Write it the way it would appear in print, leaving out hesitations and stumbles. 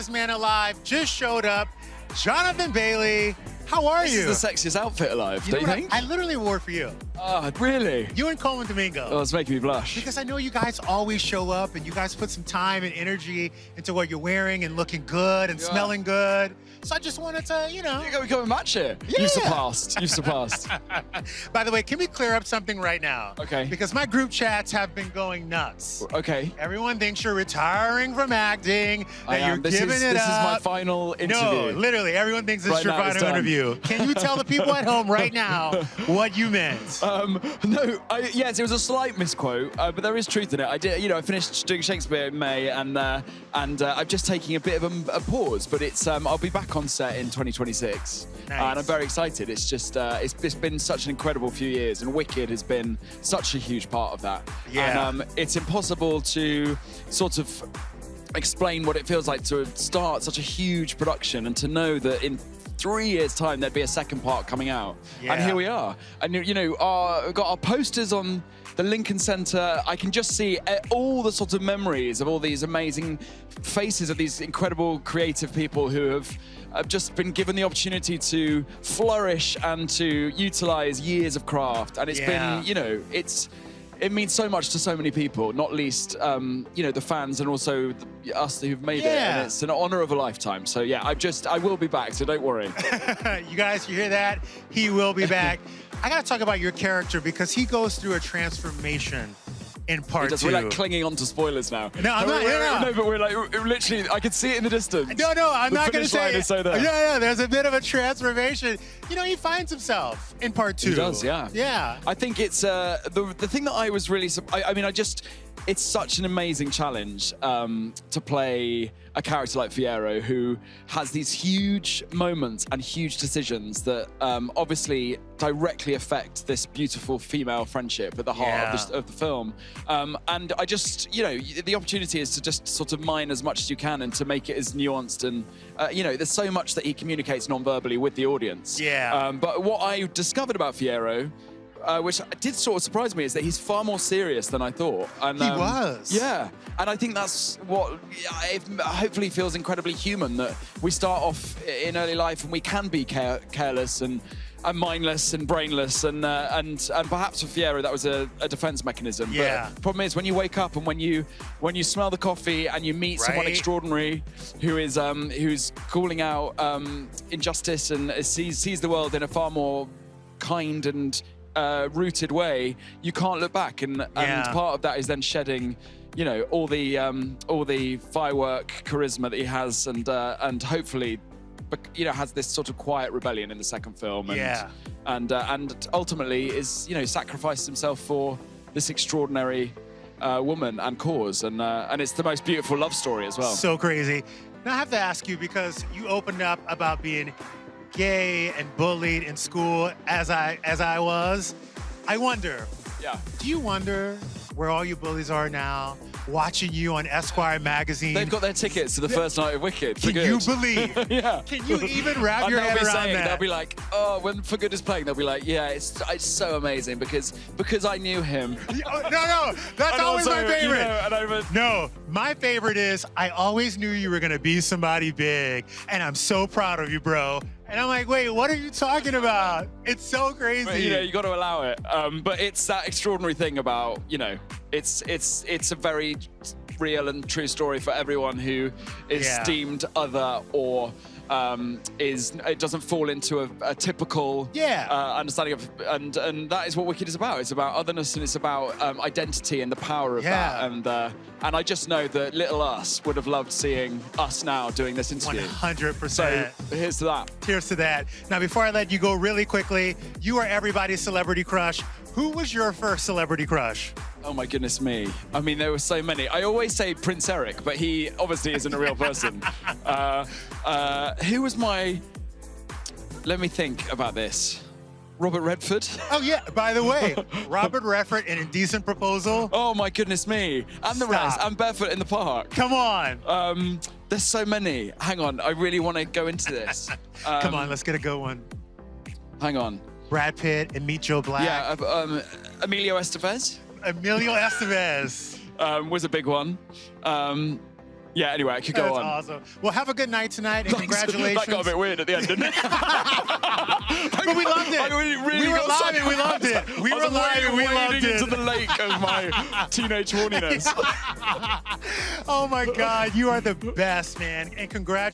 sexiest man alive just showed up. Jonathan Bailey, how are you? This is the sexiest outfit alive, don't you think? I literally wore it for you. Oh, really? You and Coleman Domingo. Oh, it's making me blush. Because I know you guys always show up and you guys put some time and energy into what you're wearing and looking good and smelling good. So I just wanted to, you know. We come and match here. Yeah. You've surpassed. You've surpassed. By the way, can we clear up something right now? Okay. Because my group chats have been going nuts. Okay. Everyone thinks you're retaring from acting, that you're giving it up. This is my final interview. No, literally, everyone thinks this is your Right now, final interview. Can you tell the people at home right now what you meant? No, yes, it was a slight misquote, but there is truth in it. I did, I finished doing Shakespeare in May, and I'm just taking a bit of a pause. But it's I'll be back on set in 2026, Nice. and I'm very excited. It's just it's been such an incredible few years, and Wicked has been such a huge part of that. Yeah. And it's impossible to sort of explain what it feels like to start such a huge production and to know that in 3 years' time there'd be a second part coming out. Yeah. And here we are. And we've got our posters on the Lincoln Center. I can just see all the sorts of memories of all these amazing faces of these incredible creative people who have just been given the opportunity to flourish and to utilize years of craft. And it's been, it means so much to so many people, not least, the fans and also us who've made it. And it's an honor of a lifetime. So yeah, I will be back, so don't worry. You guys, you hear that? He will be back. I gotta talk about your character because he goes through a transformation in part two. We're like clinging on to spoilers now. No, I'm not. No, but we're like literally. I can see it in the distance. No, I'm not gonna say it. So there. Yeah. There's a bit of a transformation. He finds himself in part two. He does, yeah. Yeah. I think it's the thing that I was really. It's such an amazing challenge to play a character like Fiyero, who has these huge moments and huge decisions that obviously directly affect this beautiful female friendship at the heart of the film. And I just, the opportunity is to just sort of mine as much as you can and to make it as nuanced. And, there's so much that he communicates non-verbally with the audience. Yeah. But what I discovered about Fiyero, which did sort of surprise me, is that he's far more serious than I thought. And, he was. Yeah, and I think that's what it hopefully feels incredibly human, that we start off in early life and we can be careless and mindless and brainless, and perhaps for Fiyero that was a defense mechanism. Yeah. But the problem is when you wake up and when you smell the coffee and you meet someone extraordinary who's calling out injustice and sees the world in a far more kind and rooted way, you can't look back, and part of that is then shedding, all the firework charisma that he has, and hopefully, has this sort of quiet rebellion in the second film, and ultimately is sacrificed himself for this extraordinary woman and cause, and it's the most beautiful love story as well. So crazy. Now I have to ask you, because you opened up about being gay and bullied in school as I was. I wonder, do you wonder where all you bullies are now, watching you on Esquire magazine? They've got their tickets to the first night of Wicked. Can you believe? Yeah. Can you even wrap your head around that? They'll be like, oh, when For Good is playing, they'll be like, yeah, it's so amazing because I knew him. No, that's always my favorite. No, my favorite is, I always knew you were gonna be somebody big, and I'm so proud of you, bro. And I'm like, wait, what are you talking about? It's so crazy. But, you got to allow it. But it's that extraordinary thing about, it's a very real and true story for everyone who is deemed other or it doesn't fall into a typical understanding of, and that is what Wicked is about. It's about otherness, and it's about identity and the power of that. And I just know that little us would have loved seeing us now doing this interview. 100%. So here's to that. Cheers to that. Now, before I let you go really quickly, you are everybody's celebrity crush. Who was your first celebrity crush? Oh my goodness me. I mean, there were so many. I always say Prince Eric, but he obviously isn't a real person. Who was my... Let me think about this. Robert Redford. Oh yeah, by the way, Robert Redford in Indecent Proposal. Oh my goodness me. And the rest. And Barefoot in the Park. Come on. There's so many. Hang on, I really want to go into this. Come on, let's get a good one. Hang on. Brad Pitt and Meet Joe Black. Yeah, Emilio Estevez. Emilio Estevez. Was a big one. Yeah, anyway, I could go on. That's awesome. Well, have a good night tonight, and congratulations. That got a bit weird at the end, didn't it? But we loved it. We were live and we loved it. We were live and we loved it. Into the lake of my teenage horniness. Oh my God, you are the best, man, and congratulations.